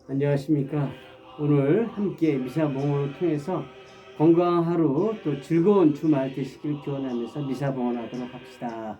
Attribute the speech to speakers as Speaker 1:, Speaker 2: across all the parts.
Speaker 1: 안녕하십니까. 오늘 함께 미사봉헌을 통해서 건강한 하루 또 즐거운 주말 되시길 기원하면서 미사봉헌하도록 합시다.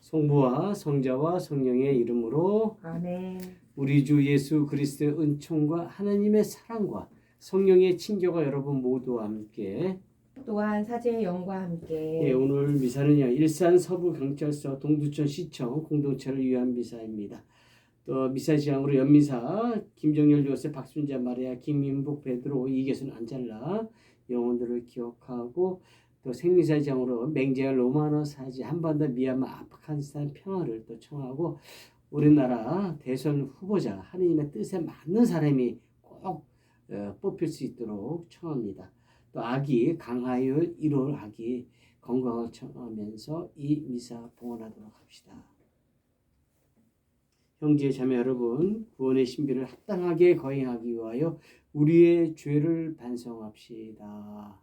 Speaker 1: 성부와 성자와 성령의 이름으로
Speaker 2: 아멘.
Speaker 1: 우리 주 예수 그리스도의 은총과 하나님의 사랑과 성령의 친교가 여러분 모두와 함께
Speaker 2: 또한 사제의 영과 함께
Speaker 1: 오늘 미사는요 일산 서부경찰서 동두천시청 공동체를 위한 미사입니다. 또 미사지향으로 연미사 김정열 요셉 박순자 마리아 김민복 베드로 이계순 안잘라 영혼들을 기억하고 또 생미사지향으로 맹제열 로마노 사지 한반도 미얀마 아프가니스탄 평화를 또 청하고 우리나라 대선 후보자 하느님의 뜻에 맞는 사람이 꼭 뽑힐 수 있도록 청합니다. 또 아기 강하율 1월 아기 건강을 청하면서 이 미사 봉헌하도록 합시다. 형제 자매 여러분, 구원의 신비를 합당하게 거행하기 위하여 우리의 죄를 반성합시다.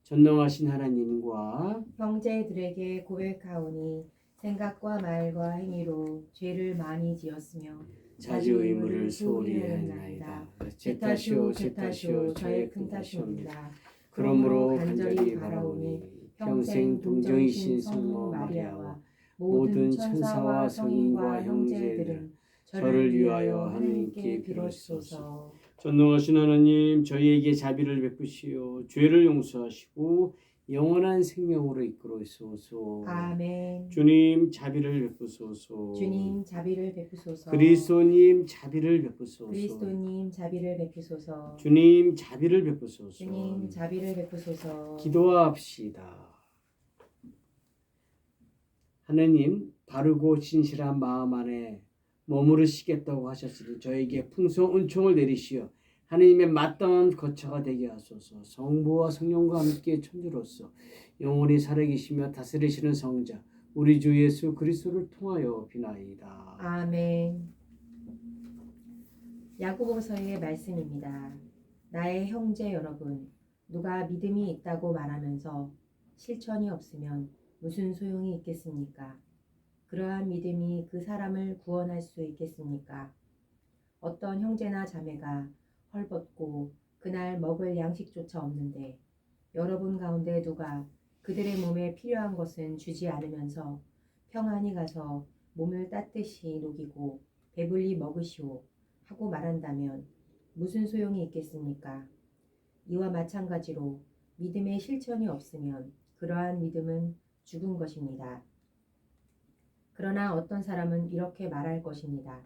Speaker 1: 전능하신 하나님과
Speaker 2: 형제들에게 고백하오니 생각과 말과 행위로 죄를 많이 지었으며
Speaker 1: 자주 의무를 소홀히 하였나이다. 제 탓이오 저의 큰 탓이옵니다. 그러므로 간절히 바라오니 평생 동정이신 성모 마리아와 모든 천사와 성인과 형제들은 저를 위하여 하느님께 빌어주소서. 전능하신 하나님, 저희에게 자비를 베푸시오 죄를 용서하시고 영원한 생명으로 이끌어주소서.
Speaker 2: 아멘.
Speaker 1: 주님 자비를 베푸소서.
Speaker 2: 주님 자비를 베푸소서.
Speaker 1: 그리스도님 자비를 베푸소서.
Speaker 2: 그리스도님 자비를 베푸소서.
Speaker 1: 주님 자비를 베푸소서.
Speaker 2: 주님 자비를 베푸소서.
Speaker 1: 기도합시다. 하느님, 바르고 진실한 마음 안에 머무르시겠다고 하셨으니 저에게 풍성 은총을 내리시어 하느님의 마땅한 거처가 되게 하소서. 성부와 성령과 함께 천주로서 영원히 살아계시며 다스리시는 성자 우리 주 예수 그리스도를 통하여 비나이다.
Speaker 2: 아멘. 야고보서의 말씀입니다. 나의 형제 여러분, 누가 믿음이 있다고 말하면서 실천이 없으면 무슨 소용이 있겠습니까? 그러한 믿음이 그 사람을 구원할 수 있겠습니까? 어떤 형제나 자매가 헐벗고 그날 먹을 양식조차 없는데 여러분 가운데 누가 그들의 몸에 필요한 것은 주지 않으면서 평안히 가서 몸을 따뜻이 녹이고 배불리 먹으시오 하고 말한다면 무슨 소용이 있겠습니까? 이와 마찬가지로 믿음의 실천이 없으면 그러한 믿음은 죽은 것입니다. 그러나 어떤 사람은 이렇게 말할 것입니다.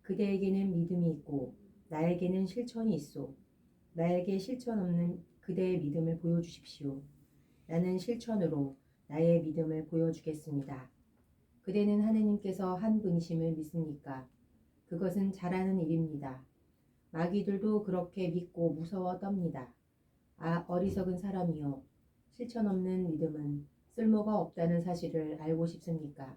Speaker 2: 그대에게는 믿음이 있고 나에게는 실천이 있소. 나에게 실천 없는 그대의 믿음을 보여주십시오. 나는 실천으로 나의 믿음을 보여주겠습니다. 그대는 하느님께서 한 분이심을 믿습니까? 그것은 잘하는 일입니다. 마귀들도 그렇게 믿고 무서워 떱니다. 아, 어리석은 사람이여, 실천 없는 믿음은 쓸모가 없다는 사실을 알고 싶습니까?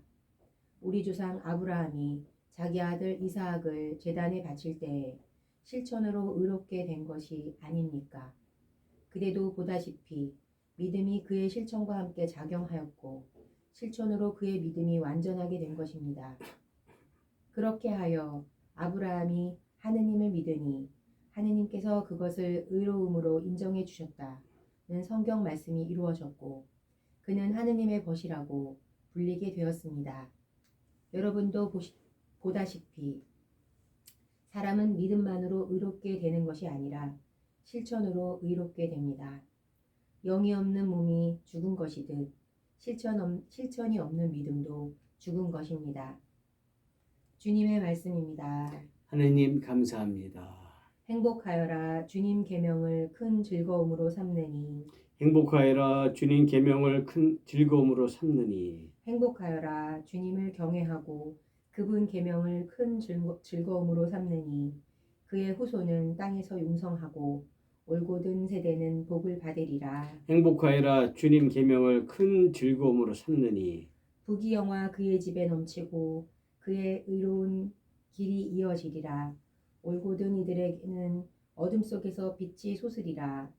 Speaker 2: 우리 조상 아브라함이 자기 아들 이삭을 제단에 바칠 때에 실천으로 의롭게 된 것이 아닙니까? 그대도 보다시피 믿음이 그의 실천과 함께 작용하였고 실천으로 그의 믿음이 완전하게 된 것입니다. 그렇게 하여 아브라함이 하느님을 믿으니 하느님께서 그것을 의로움으로 인정해 주셨다는 성경 말씀이 이루어졌고 그는 하느님의 벗이라고 불리게 되었습니다. 여러분도 보다시피 사람은 믿음만으로 의롭게 되는 것이 아니라 실천으로 의롭게 됩니다. 영이 없는 몸이 죽은 것이듯 실천이 없는 믿음도 죽은 것입니다. 주님의 말씀입니다.
Speaker 1: 하느님 감사합니다.
Speaker 2: 행복하여라 주님 계명을 큰 즐거움으로 삼느니
Speaker 1: 행복하여라 주님 계명을 큰 즐거움으로 삼느니
Speaker 2: 행복하여라 주님을 경외하고 그분 계명을 큰 즐거움으로 삼느니 그의 후손은 땅에서 융성하고 올곧은 세대는 복을 받으리라.
Speaker 1: 행복하여라 주님 계명을 큰 즐거움으로 삼느니
Speaker 2: 부귀영화 그의 집에 넘치고 그의 의로운 길이 이어지리라. 올곧은 이들에게는 어둠 속에서 빛이 솟으리라.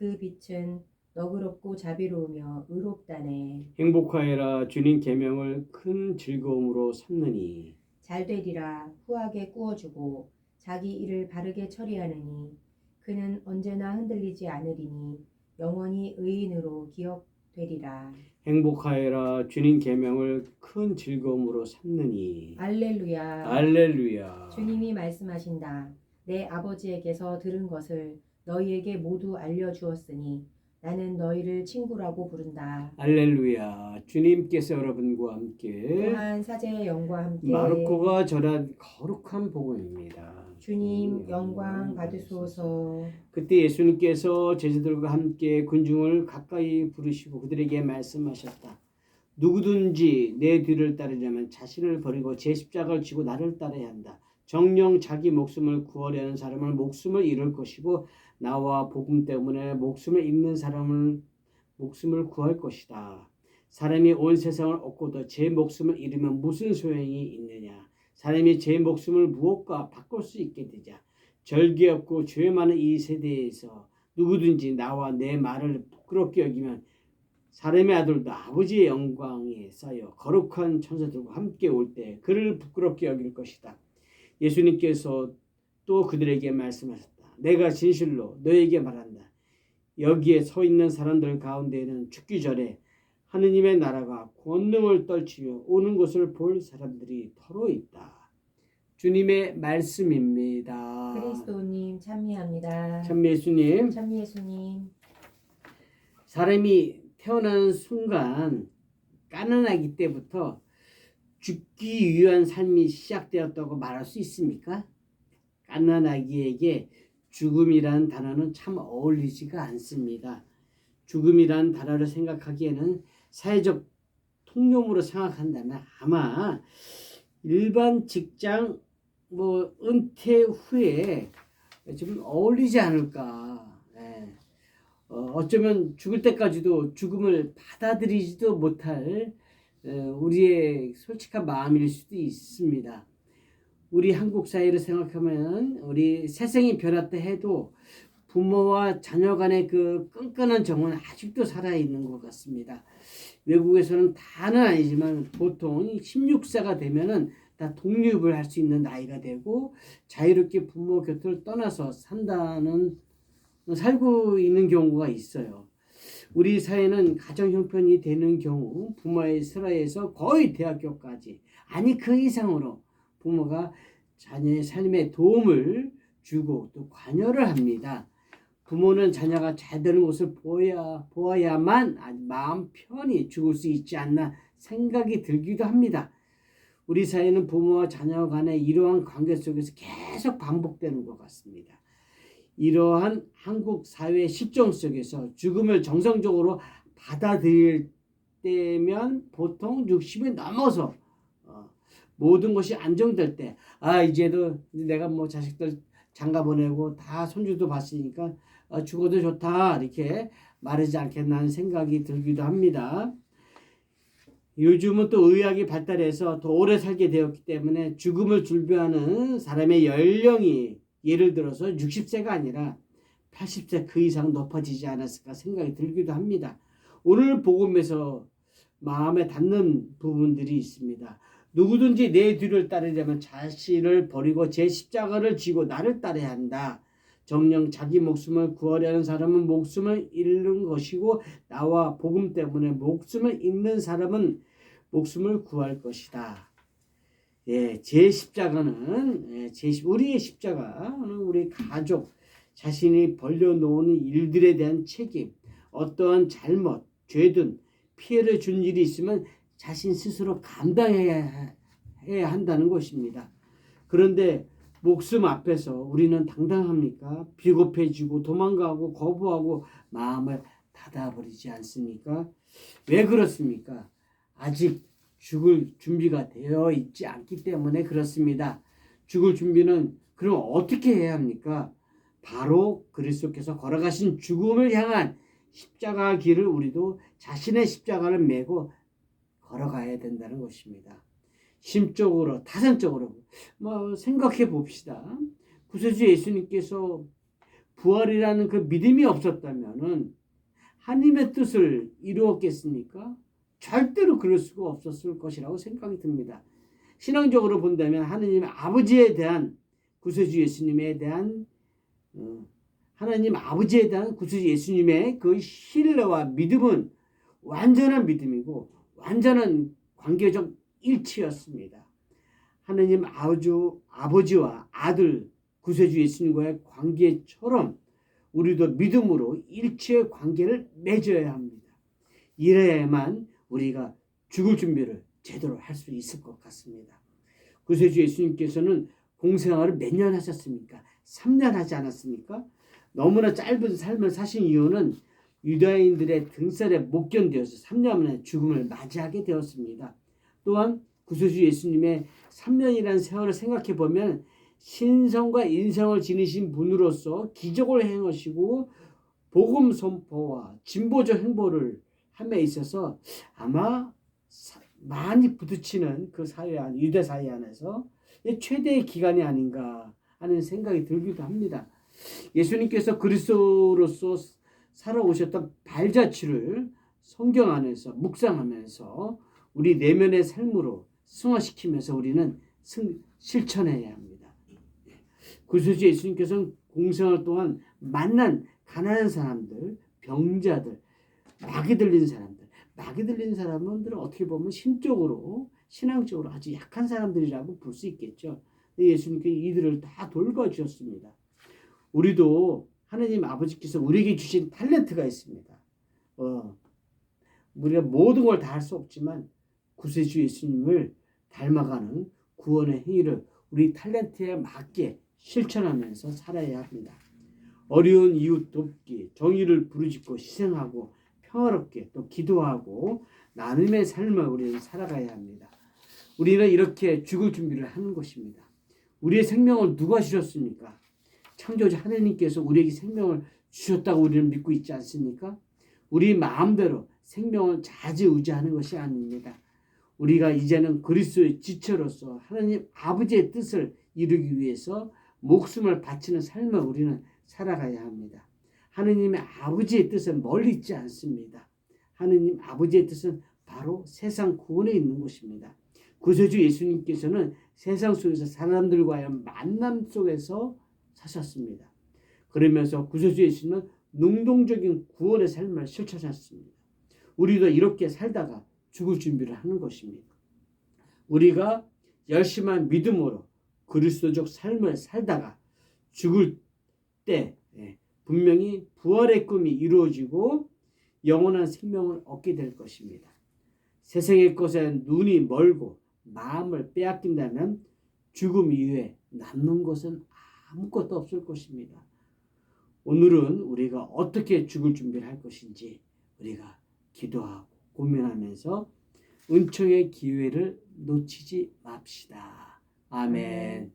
Speaker 2: 그 빛은 너그럽고 자비로우며 의롭다네.
Speaker 1: 행복하여라 주님 계명을 큰 즐거움으로 삼느니
Speaker 2: 잘 되리라 후하게 꾸어주고 자기 일을 바르게 처리하느니 그는 언제나 흔들리지 않으리니 영원히 의인으로 기억되리라.
Speaker 1: 행복하여라 주님 계명을 큰 즐거움으로 삼느니
Speaker 2: 알렐루야.
Speaker 1: 알렐루야.
Speaker 2: 주님이 말씀하신다. 내 아버지에게서 들은 것을 너희에게 모두 알려주었으니 나는 너희를 친구라고 부른다.
Speaker 1: 알렐루야. 주님께서 여러분과 함께
Speaker 2: 또한 사제의 영과 함께
Speaker 1: 마르코가 전한 거룩한 복음입니다.
Speaker 2: 주님 영광 받으소서.
Speaker 1: 그때 예수님께서 제자들과 함께 군중을 가까이 부르시고 그들에게 말씀하셨다. 누구든지 내 뒤를 따르려면 자신을 버리고 제 십자가를 지고 나를 따라야 한다. 정녕 자기 목숨을 구하려는 사람은 목숨을 잃을 것이고 나와 복음 때문에 목숨을 잃는 사람은 목숨을 구할 것이다. 사람이 온 세상을 얻고도 제 목숨을 잃으면 무슨 소용이 있느냐. 사람이 제 목숨을 무엇과 바꿀 수 있게 되자. 절개 없고 죄 많은 이 세대에서 누구든지 나와 내 말을 부끄럽게 여기면 사람의 아들도 아버지의 영광에 쌓여 거룩한 천사들과 함께 올 때 그를 부끄럽게 여길 것이다. 예수님께서 또 그들에게 말씀하셨다. 내가 진실로 너에게 말한다. 여기에 서 있는 사람들 가운데에는 죽기 전에 하느님의 나라가 권능을 떨치며 오는 것을 볼 사람들이 더러 있다. 주님의 말씀입니다.
Speaker 2: 그리스도님 찬미합니다.
Speaker 1: 참 예수님.
Speaker 2: 찬미 예수님.
Speaker 1: 사람이 태어나는 순간 가난하기 때부터 죽기 위한 삶이 시작되었다고 말할 수 있습니까? 가난아기에게 죽음이란 단어는 참 어울리지가 않습니다. 죽음이란 단어를 생각하기에는 사회적 통념으로 생각한다면 아마 일반 직장 은퇴 후에 좀 어울리지 않을까. 어쩌면 죽을 때까지도 죽음을 받아들이지도 못할 우리의 솔직한 마음일 수도 있습니다. 우리 한국 사회를 생각하면 우리 세상이 변했다 해도 부모와 자녀 간의 그 끈끈한 정은 아직도 살아있는 것 같습니다. 외국에서는 다는 아니지만 보통 16세가 되면은 다 독립을 할 수 있는 나이가 되고 자유롭게 부모 곁을 떠나서 살고 있는 경우가 있어요. 우리 사회는 가정 형편이 되는 경우 부모의 슬하에서 거의 대학교까지 아니 그 이상으로 부모가 자녀의 삶에 도움을 주고 또 관여를 합니다. 부모는 자녀가 잘 되는 것을 보아야만 마음 편히 죽을 수 있지 않나 생각이 들기도 합니다. 우리 사회는 부모와 자녀 간의 이러한 관계 속에서 계속 반복되는 것 같습니다. 이러한 한국 사회의 실정 속에서 죽음을 정상적으로 받아들일 때면 보통 60이 넘어서 모든 것이 안정될 때 이제도 내가 자식들 장가 보내고 다 손주도 봤으니까 죽어도 좋다 이렇게 말하지 않겠나 하는 생각이 들기도 합니다. 요즘은 또 의학이 발달해서 더 오래 살게 되었기 때문에 죽음을 준비하는 사람의 연령이 예를 들어서 60세가 아니라 80세 그 이상 높아지지 않았을까 생각이 들기도 합니다. 오늘 복음에서 마음에 닿는 부분들이 있습니다. 누구든지 내 뒤를 따르려면 자신을 버리고 제 십자가를 지고 나를 따라야 한다. 정녕 자기 목숨을 구하려는 사람은 목숨을 잃는 것이고 나와 복음 때문에 목숨을 잃는 사람은 목숨을 구할 것이다. 제 십자가는 우리의 십자가는 우리 가족 자신이 벌려놓은 일들에 대한 책임, 어떠한 잘못, 죄든 피해를 준 일이 있으면 자신 스스로 감당해야 한다는 것입니다. 그런데 목숨 앞에서 우리는 당당합니까? 비겁해지고 도망가고 거부하고 마음을 닫아버리지 않습니까? 왜 그렇습니까? 아직 죽을 준비가 되어 있지 않기 때문에 그렇습니다. 죽을 준비는 그럼 어떻게 해야 합니까? 바로 그리스도께서 걸어가신 죽음을 향한 십자가 길을 우리도 자신의 십자가를 메고 걸어가야 된다는 것입니다. 심적으로 타산적으로 생각해 봅시다. 구세주 예수님께서 부활이라는 그 믿음이 없었다면은 하나님의 뜻을 이루었겠습니까? 절대로 그럴 수가 없었을 것이라고 생각이 듭니다. 신앙적으로 본다면 하나님 아버지에 대한 구세주 예수님에 대한 하나님 아버지에 대한 구세주 예수님의 그 신뢰와 믿음은 완전한 믿음이고 완전한 관계적 일치였습니다. 하나님 아버지와 아들 구세주 예수님과의 관계처럼 우리도 믿음으로 일치의 관계를 맺어야 합니다. 이래야만 우리가 죽을 준비를 제대로 할 수 있을 것 같습니다. 구세주 예수님께서는 공생활을 몇 년 하셨습니까? 3년 하지 않았습니까? 너무나 짧은 삶을 사신 이유는 유다인들의 등살에 못 견뎌서 3년 만에 죽음을 맞이하게 되었습니다. 또한 구세주 예수님의 3년이라는 세월을 생각해 보면 신성과 인성을 지니신 분으로서 기적을 행하시고 복음 선포와 진보적 행보를 함에 있어서 아마 많이 부딪히는 그 사회 안 유대 사회 안에서 최대의 기간이 아닌가 하는 생각이 들기도 합니다. 예수님께서 그리스도로서 살아오셨던 발자취를 성경 안에서 묵상하면서 우리 내면의 삶으로 승화시키면서 우리는 실천해야 합니다. 구세주 예수님께서는 공생활 동안 만난 가난한 사람들, 병자들, 마귀 들린 사람들은 어떻게 보면 신앙적으로 아주 약한 사람들이라고 볼 수 있겠죠. 예수님께서 이들을 다 돌봐주셨습니다. 우리도 하나님 아버지께서 우리에게 주신 탤런트가 있습니다. 우리가 모든 걸 다 할 수 없지만 구세주 예수님을 닮아가는 구원의 행위를 우리 탤런트에 맞게 실천하면서 살아야 합니다. 어려운 이웃 돕기, 정의를 부르짖고 희생하고 평화롭게 또 기도하고 나눔의 삶을 우리는 살아가야 합니다. 우리는 이렇게 죽을 준비를 하는 것입니다. 우리의 생명을 누가 주셨습니까? 창조주 하나님께서 우리에게 생명을 주셨다고 우리는 믿고 있지 않습니까? 우리 마음대로 생명을 좌지우지하는 것이 아닙니다. 우리가 이제는 그리스도의 지체로서 하나님 아버지의 뜻을 이루기 위해서 목숨을 바치는 삶을 우리는 살아가야 합니다. 하느님의 아버지의 뜻은 멀리 있지 않습니다. 하느님 아버지의 뜻은 바로 세상 구원에 있는 것입니다. 구세주 예수님께서는 세상 속에서 사람들과의 만남 속에서 사셨습니다. 그러면서 구세주 예수님은 능동적인 구원의 삶을 실천하셨습니다. 우리도 이렇게 살다가 죽을 준비를 하는 것입니다. 우리가 열심한 믿음으로 그리스도적 삶을 살다가 죽을 때 분명히 부활의 꿈이 이루어지고 영원한 생명을 얻게 될 것입니다. 세상의 것에 눈이 멀고 마음을 빼앗긴다면 죽음 이후에 남는 것은 아무것도 없을 것입니다. 오늘은 우리가 어떻게 죽을 준비를 할 것인지 우리가 기도하고 고민하면서 은총의 기회를 놓치지 맙시다. 아멘.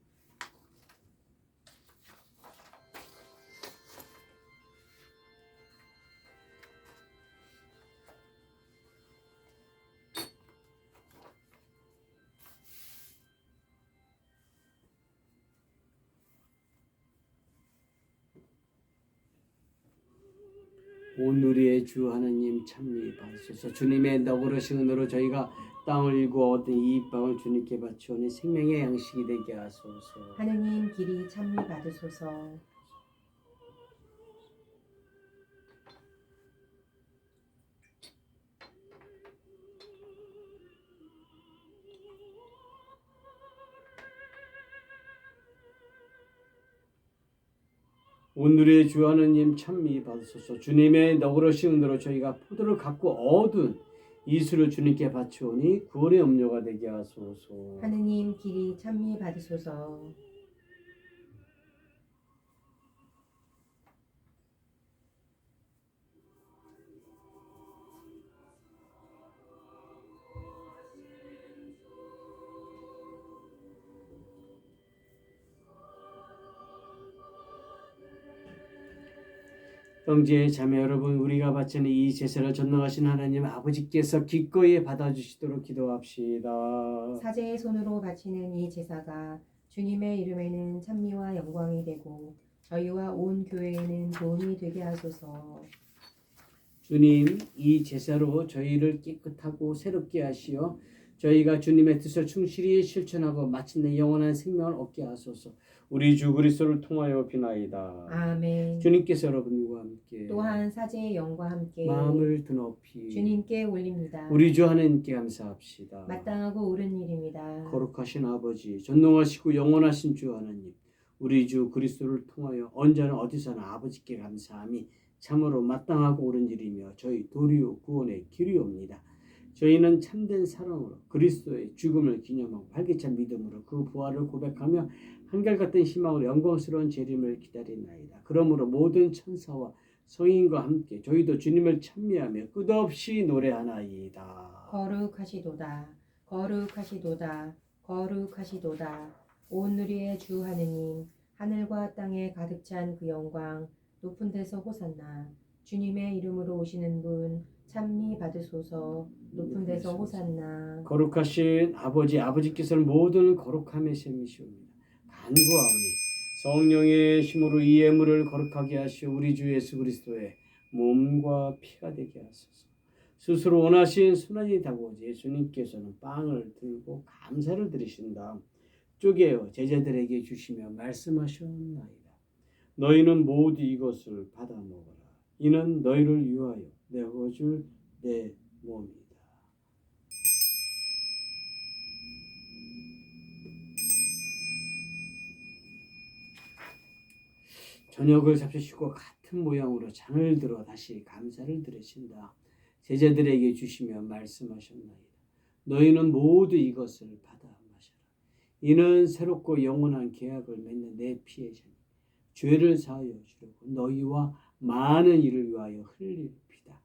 Speaker 1: 오늘의 주 하나님 참미 받으소서. 주님의 너그러신 은혜로 저희가 땅을 일구어 얻은 이 빵을 주님께 바치오니 생명의 양식이 되게 하소서.
Speaker 2: 하느님 길이 참미 받으소서.
Speaker 1: 오늘의 주 하나님 참미 받으소서. 주님의 너그러신 은혜로 저희가 포도를 갖고 얻은 이수를 주님께 바치오니 구원의 음료가 되게 하소서.
Speaker 2: 하느님 길이 참미 받으소서.
Speaker 1: 형제 자매 여러분, 우리가 바치는 이 제사를 전능하신 하나님 아버지께서 기꺼이 받아주시도록 기도합시다.
Speaker 2: 사제의 손으로 바치는 이 제사가 주님의 이름에는 찬미와 영광이 되고 저희와 온 교회에는 도움이 되게 하소서.
Speaker 1: 주님, 이 제사로 저희를 깨끗하고 새롭게 하시어 저희가 주님의 뜻을 충실히 실천하고 마침내 영원한 생명을 얻게 하소서. 우리 주 그리스도를 통하여 비나이다.
Speaker 2: 아멘.
Speaker 1: 주님께서 여러분과 함께
Speaker 2: 또한 사제의 영과 함께
Speaker 1: 마음을 드높이
Speaker 2: 주님께 올립니다.
Speaker 1: 우리 주 하나님께 감사합시다.
Speaker 2: 마땅하고 옳은 일입니다.
Speaker 1: 거룩하신 아버지, 전능하시고 영원하신 주 하나님, 우리 주 그리스도를 통하여 언제나 어디서나 아버지께 감사함이 참으로 마땅하고 옳은 일이며 저희 도리오 구원의 길이옵니다. 저희는 참된 사랑으로 그리스도의 죽음을 기념하고 활기찬 믿음으로 그 부활을 고백하며 한결같은 희망으로 영광스러운 재림을 기다리나이다. 그러므로 모든 천사와 성인과 함께 저희도 주님을 찬미하며 끝없이 노래하나이다.
Speaker 2: 거룩하시도다. 거룩하시도다. 거룩하시도다. 온 누리의 주 하느님, 하늘과 땅에 가득 찬 그 영광, 높은 데서 호산나. 주님의 이름으로 오시는 분 찬미 받으소서. 높은 데서 호산나.
Speaker 1: 거룩하신 아버지께서는 모든 거룩함의 셈이시옵니다. 간구하오니 성령의 힘으로 이 예물을 거룩하게 하시어 우리 주 예수 그리스도의 몸과 피가 되게 하소서. 스스로 원하신 순환이 다가오지 예수님께서는 빵을 들고 감사를 드리신 다음 쪼개어 제자들에게 주시며 말씀하셨나이다. 너희는 모두 이것을 받아 먹어라. 이는 너희를 위하여 내어줄 내 몸이다. 저녁을 잡수시고 같은 모양으로 잔을 들어 다시 감사를 드리신다. 제자들에게 주시며 말씀하셨나이다. 너희는 모두 이것을 받아 마셔라. 이는 새롭고 영원한 계약을 맺는 내 피의 잔이 죄를 사하여 주려고 너희와 많은 이를 위하여 흘릴 피다.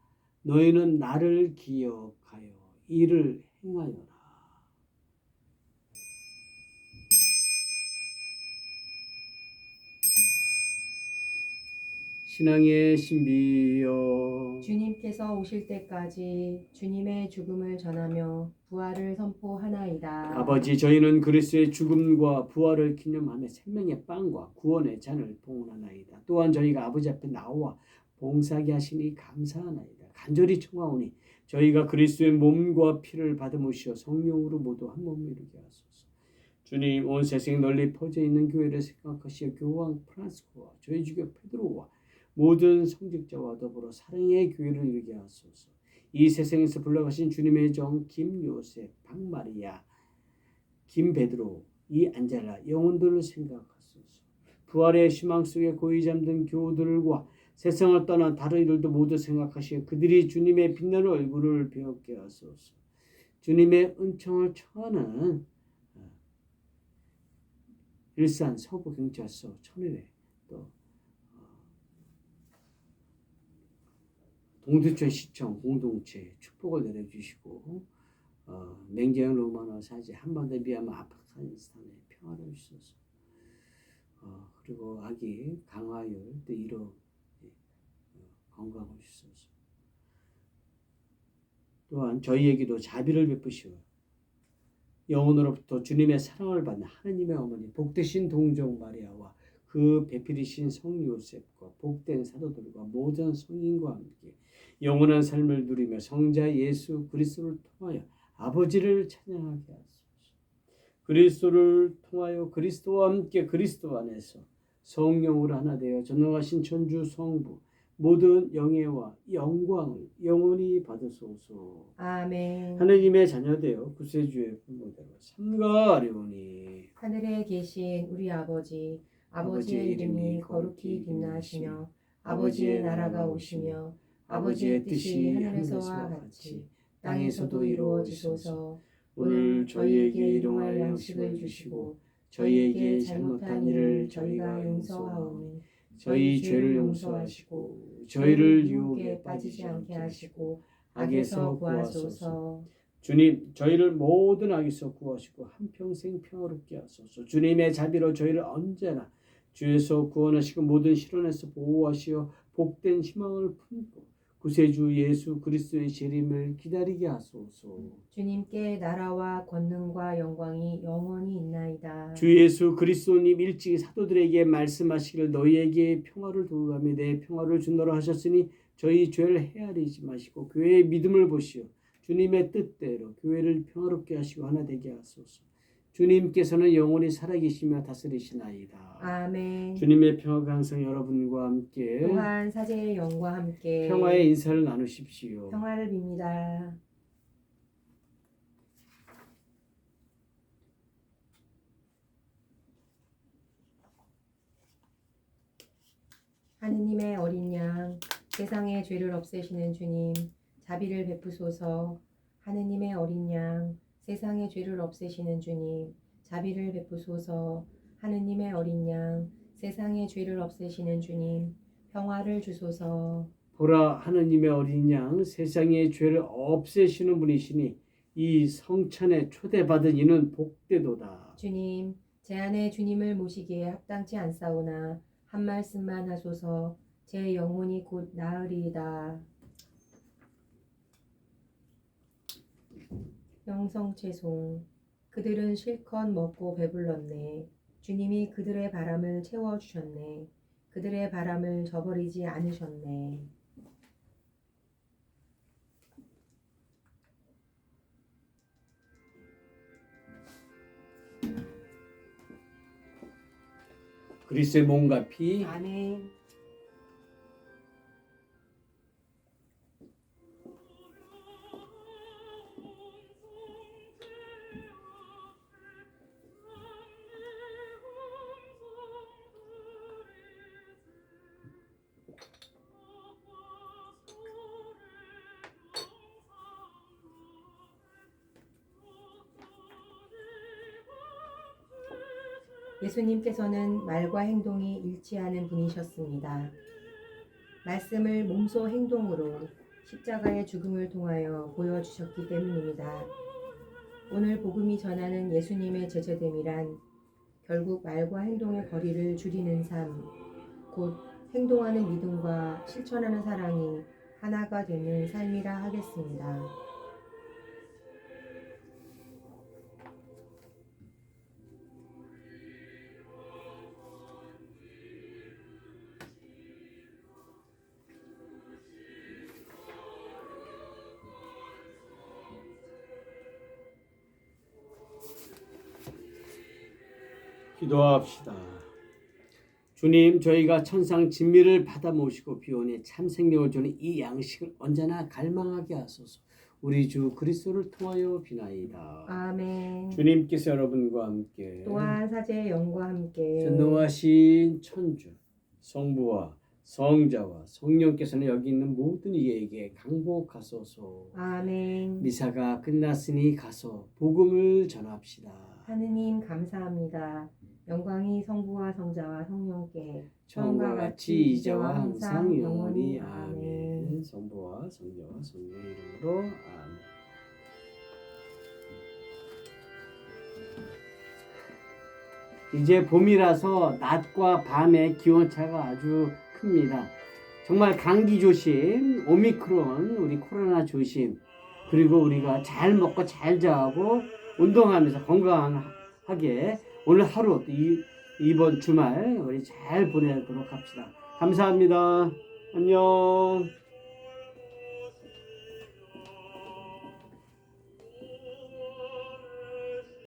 Speaker 1: 너희는 나를 기억하여 이를 행하여라. 신앙의 신비여,
Speaker 2: 주님께서 오실 때까지 주님의 죽음을 전하며 부활을 선포하나이다.
Speaker 1: 아버지, 저희는 그리스도의 죽음과 부활을 기념하며 생명의 빵과 구원의 잔을 봉헌하나이다. 또한 저희가 아버지 앞에 나와 봉사하게 하시니 감사하나이다. 간절히 청하오니 저희가 그리스도의 몸과 피를 받음으시어 성령으로 모두 한 몸 이루게 하소서. 주님, 온 세상에 널리 퍼져 있는 교회를 생각하시어 교황 프란스코와 저희 주교 페드로와 모든 성직자와 더불어 사랑의 교회를 이루게 하소서. 이 세상에서 불러가신 주님의 정 김요셉, 박마리아, 김베드로, 이 안젤라 영혼들을 생각하소서. 부활의 희망 속에 고이 잠든 교우들과 세상을 떠난 다른 이들도 모두 생각하시어 그들이 주님의 빛나는 얼굴을 배웠게 하소서. 주님의 은총을 청하는 일산 서부경찰서 천회회 또 동두천 시청 공동체 축복을 내려주시고 맹자형 로마노 사제 한반도 미얀마 아프가니스탄의 평화를 주소서. 그리고 아기 강화율 또 1호 건강을 주소서. 또한 저희에게도 자비를 베푸시오 영혼으로부터 주님의 사랑을 받는 하느님의 어머니 복되신 동정 마리아와 그 배필이신 성 요셉과 복된 사도들과 모든 성인과 함께 영원한 삶을 누리며 성자 예수 그리스도를 통하여 아버지를 찬양하게 하소서. 그리스도를 통하여 그리스도와 함께 그리스도 안에서 성령으로 하나 되어 전능하신 천주 성부 모든 영예와 영광을 영원히 받으소서.
Speaker 2: 아멘.
Speaker 1: 하느님의 자녀되어 구세주의 부모대로 삼가하리오니.
Speaker 2: 하늘에 계신 우리 아버지의 이름이 거룩히 빛나시며 아버지의 나라가 오시며 아버지의 뜻이 하늘에서와 같이 땅에서도 이루어지소서. 오늘 저희에게 일용할 양식을 주시고 저희에게 잘못한 일을 저희가 용서하오니 저희 죄를 용서하시고 저희를 유혹에 빠지지 않게 하시고 악에서 구하소서.
Speaker 1: 주님, 저희를 모든 악에서 구하시고 한평생 평화롭게 하소서. 주님의 자비로 저희를 언제나 죄에서 구원하시고 모든 시련에서 보호하시어 복된 희망을 품고 구세주 예수 그리스도의 재림을 기다리게 하소서.
Speaker 2: 주님께 나라와 권능과 영광이 영원히 있나이다.
Speaker 1: 주 예수 그리스도님 일찍 사도들에게 말씀하시기를 너희에게 평화를 두고가며 내 평화를 주노라 하셨으니 저희 죄를 헤아리지 마시고 교회의 믿음을 보시오. 주님의 뜻대로 교회를 평화롭게 하시고 하나 되게 하소서. 주님께서는 영원히 살아계시며 다스리시나이다.
Speaker 2: 아멘.
Speaker 1: 주님의 평화가 항상 여러분과 함께
Speaker 2: 또한 사제의 영과 함께
Speaker 1: 평화의 인사를 나누십시오.
Speaker 2: 평화를 빕니다. 하느님의 어린 양, 세상의 죄를 없애시는 주님, 자비를 베푸소서. 하느님의 어린 양, 세상의 죄를 없애시는 주님, 자비를 베푸소서. 하느님의 어린 양, 세상의 죄를 없애시는 주님, 평화를 주소서.
Speaker 1: 보라 하느님의 어린 양 세상의 죄를 없애시는 분이시니 이 성찬에 초대받은 이는 복되도다.
Speaker 2: 주님, 제 안에 주님을 모시기에 합당치 않사오나 한 말씀만 하소서. 제 영혼이 곧 나으리이다. 영성채송. 그들은 실컷 먹고 배불렀네. 주님이 그들의 바람을 채워주셨네. 그들의 바람을 저버리지 않으셨네.
Speaker 1: 그리스도의 몸과 피
Speaker 2: 아멘. 예수님께서는 말과 행동이 일치하는 분이셨습니다. 말씀을 몸소 행동으로 십자가의 죽음을 통하여 보여주셨기 때문입니다. 오늘 복음이 전하는 예수님의 제자됨이란 결국 말과 행동의 거리를 줄이는 삶, 곧 행동하는 믿음과 실천하는 사랑이 하나가 되는 삶이라 하겠습니다.
Speaker 1: 기도합시다. 주님, 저희가 천상 진미를 받아 모시고 비온의 참 생명을 주는 이 양식을 언제나 갈망하게 하소서. 우리 주 그리스도를 통하여 비나이다.
Speaker 2: 아멘.
Speaker 1: 주님께서 여러분과 함께
Speaker 2: 또한 사제의 영과 함께
Speaker 1: 전능하신 천주 성부와 성자와 성령께서는 여기 있는 모든 이에게 강복하소서.
Speaker 2: 아멘.
Speaker 1: 미사가 끝났으니 가서 복음을 전합시다.
Speaker 2: 하느님 감사합니다. 영광이 성부와 성자와 성령께
Speaker 1: 처음과 같이 이제와 항상 영원히 아멘. 성부와 성자와 성령의 이름으로 아멘. 이제 봄이라서 낮과 밤의 기온차가 아주 큽니다. 정말 감기 조심, 오미크론, 우리 코로나 조심, 그리고 우리가 잘 먹고 잘 자고 운동하면서 건강하게 오늘 하루 이번 주말 우리 잘 보내도록 합시다. 감사합니다. 안녕.